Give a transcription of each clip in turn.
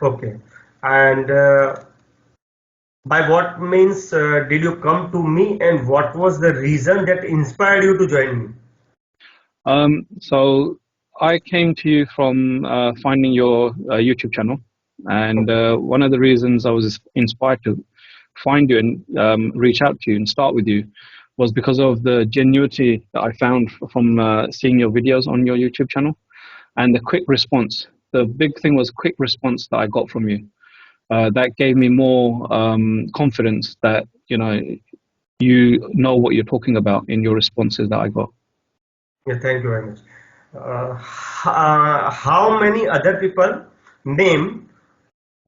Okay. And by what means did you come to me, and what was the reason that inspired you to join me? So I came to you from finding your YouTube channel, and one of the reasons I was inspired to find you and reach out to you and start with you was because of the genuinity that I found from seeing your videos on your YouTube channel and the quick response. The big thing was quick response that I got from you. That gave me more confidence that you know what you're talking about in your responses that I got. Yeah, thank you very much. How many other people name?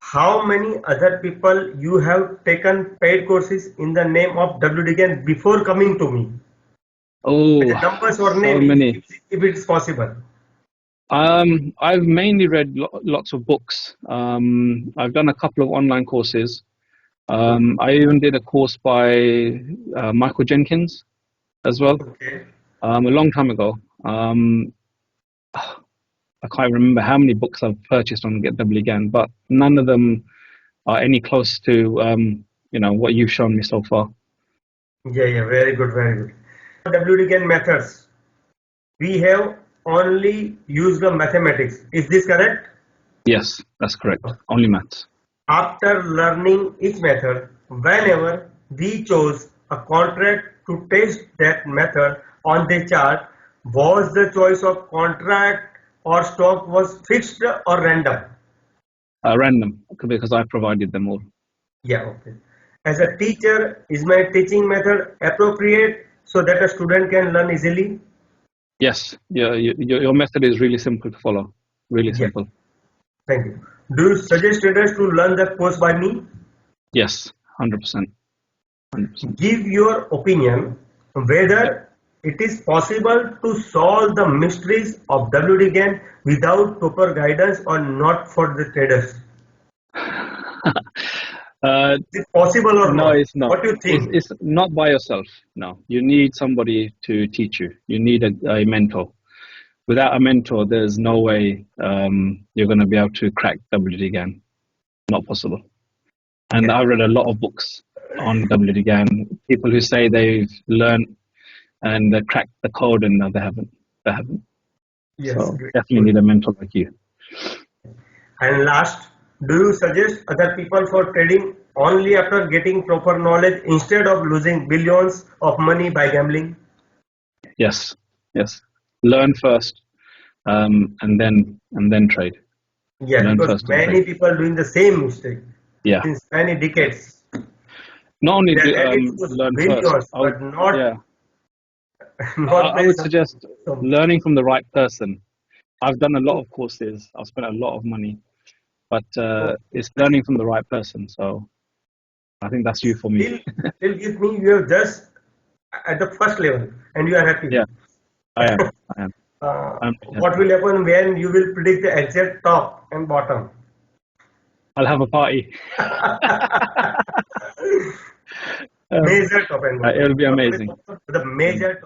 How many other people you have taken paid courses in the name of W D Gann before coming to me? Oh, With the numbers or so name, many. if it's possible. I've mainly read lots of books. I've done a couple of online courses. I even did a course by Michael Jenkins as well, Okay. a long time ago. I can't remember how many books I've purchased on Get W Gann, but none of them are any close to what you've shown me so far. Yeah, very good, very good. W D Gann methods. We have only used the mathematics. Is this correct? Yes, that's correct. Only maths. After learning each method, whenever we chose a contract to test that method on the chart, was the choice of contract or stock was fixed or random? Random, because I provided them all. Yeah, okay. As a teacher, is my teaching method appropriate so that a student can learn easily? Yes, your method is really simple to follow. Really Yeah, simple. thank you. Do you suggest traders to learn the course by me? Yes, 100%. 100%. Give your opinion whether it is possible to solve the mysteries of W D Gann without proper guidance or not for the traders. Is it possible or No, not? it's not. What do you think? It's not by yourself. No, you need somebody to teach you. You need a mentor. Without a mentor, there's no way you're going to be able to crack W D Gann. Not possible. And Yeah. I read a lot of books on W D Gann. People who say they've learned and they cracked the code, and no, they haven't. They haven't. Yes, So great. definitely need a mentor like you. And last, do you suggest other people for trading only after getting proper knowledge instead of losing billions of money by gambling? Yes, yes. Learn first, and then trade. Yeah, Learn because first and many trade. people doing the same mistake Yeah. since many decades. Not only They are do, ready to lose learn first. billions, but not Yeah. not I play would some. suggest learning from the right person. I've done a lot of courses. I've spent a lot of money, but it's learning from the right person. So I think that's you for me. Still give me you are just at the first level and you are happy. Yeah, I am. I am. I'm What will happen when you will predict the exact top and bottom? I'll have a party. Major top and bottom. It'll be amazing. The major top.